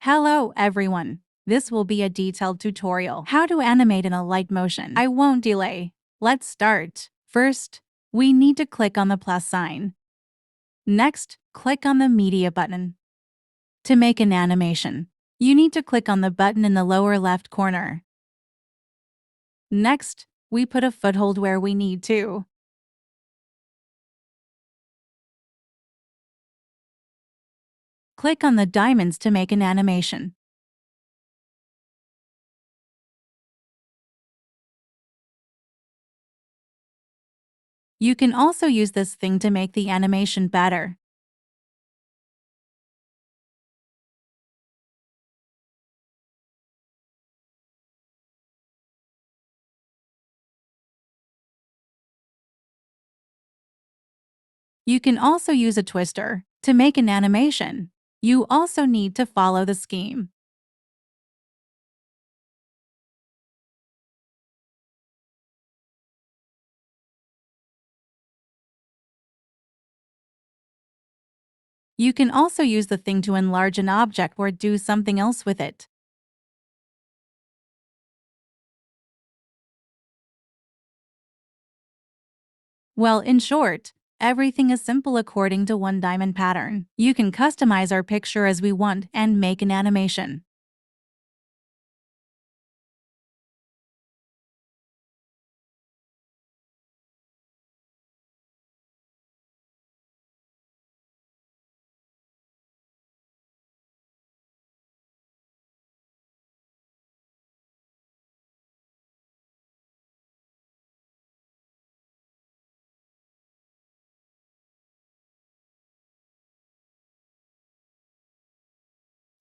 Hello everyone. This will be a detailed tutorial how to animate in a light motion. I won't delay. Let's start. First, we need to click on the plus sign. Next, click on the media button. To make an animation, you need to click on the button in the lower left corner. Next, we put a foothold where we need to. Click on the diamonds to make an animation. You can also use this thing to make the animation better. You can also use a twister to make an animation. You also need to follow the scheme. You can also use the thing to enlarge an object or do something else with it. Well, in short, everything is simple according to one diamond pattern. You can customize our picture as we want and make an animation.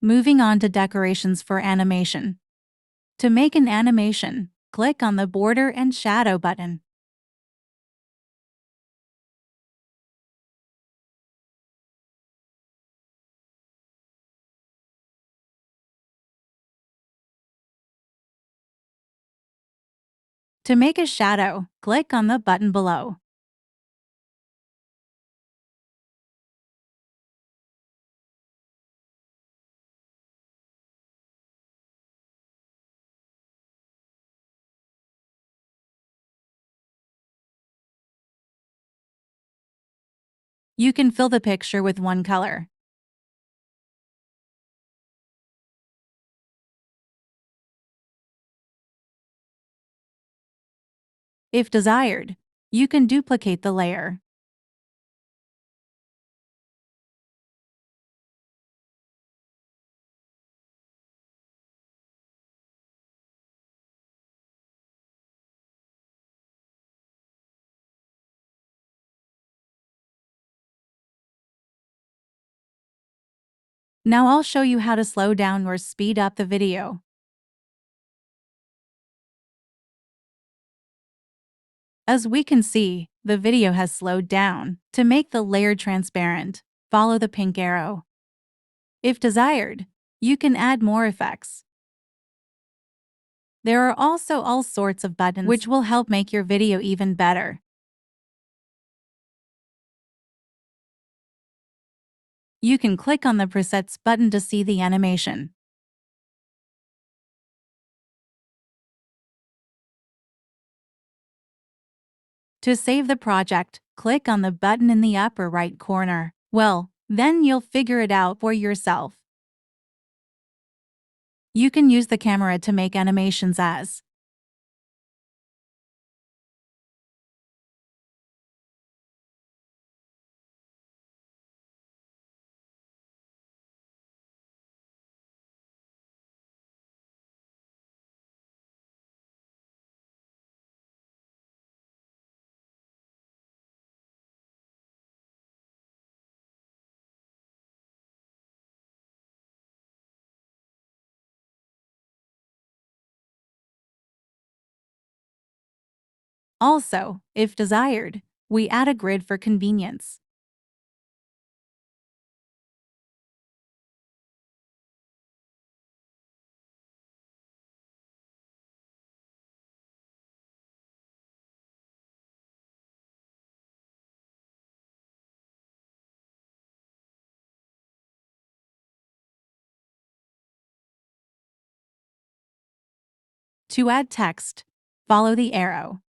Moving on to decorations for animation. To make an animation, click on the border and shadow button. To make a shadow, click on the button below. You can fill the picture with one color. If desired, you can duplicate the layer. Now I'll show you how to slow down or speed up the video. As we can see, the video has slowed down. To make the layer transparent, follow the pink arrow. If desired, you can add more effects. There are also all sorts of buttons which will help make your video even better. You can click on the presets button to see the animation. To save the project, click on the button in the upper right corner. Well, then you'll figure it out for yourself. You can use the camera to make animations as also, if desired, we add a grid for convenience. To add text, follow the arrow.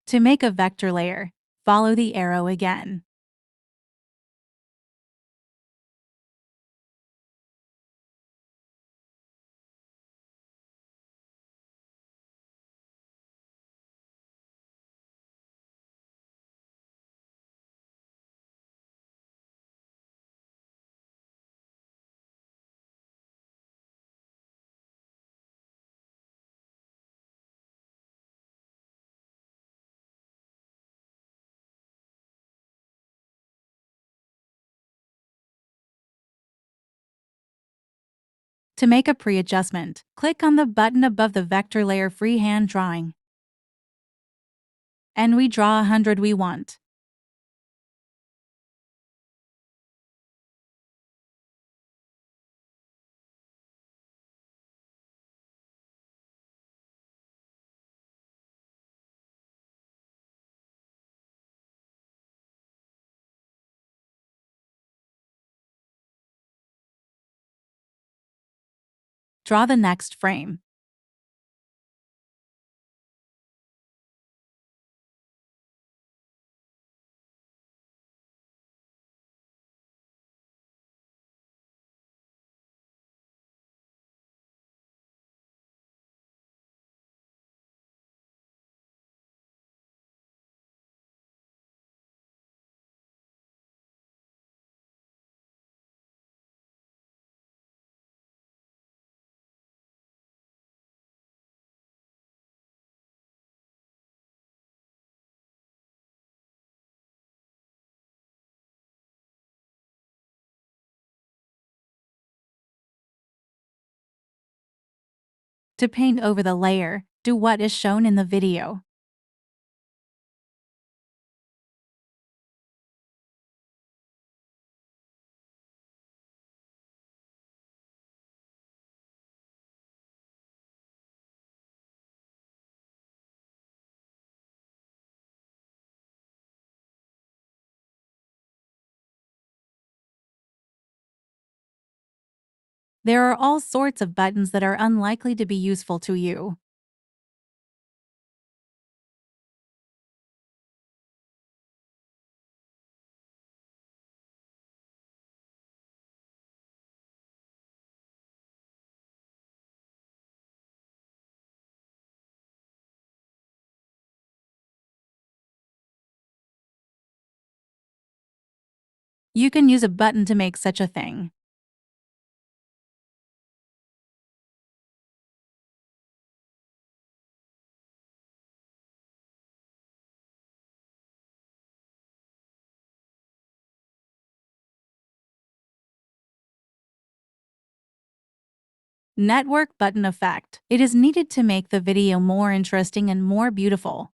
To make a vector layer, follow the arrow again. To make a pre-adjustment, click on the button above the vector layer freehand drawing. And we draw 100 we want. Draw the next frame. To paint over the layer, do what is shown in the video. There are all sorts of buttons that are unlikely to be useful to you. You can use a button to make such a thing. Network button effect. It is needed to make the video more interesting and more beautiful.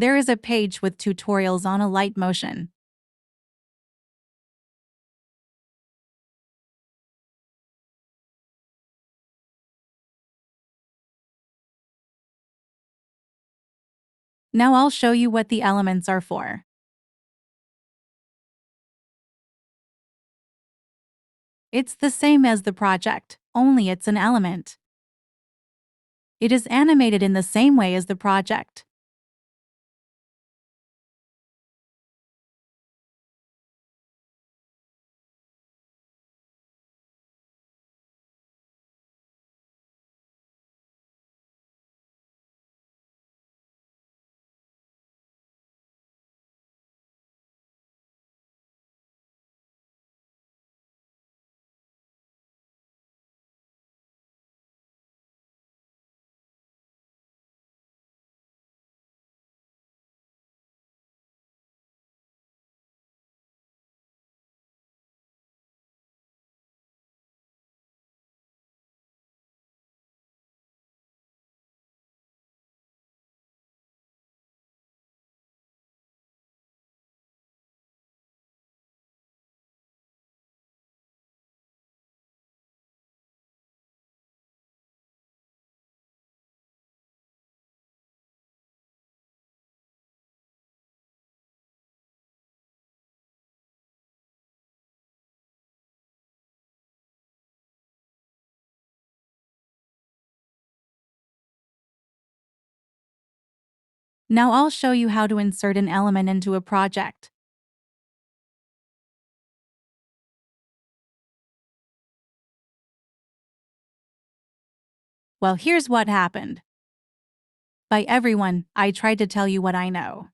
There is a page with tutorials on Alight Motion. Now I'll show you what the elements are for. It's the same as the project, only it's an element. It is animated in the same way as the project. Now I'll show you how to insert an element into a project. Well, here's what happened. By everyone, I tried to tell you what I know.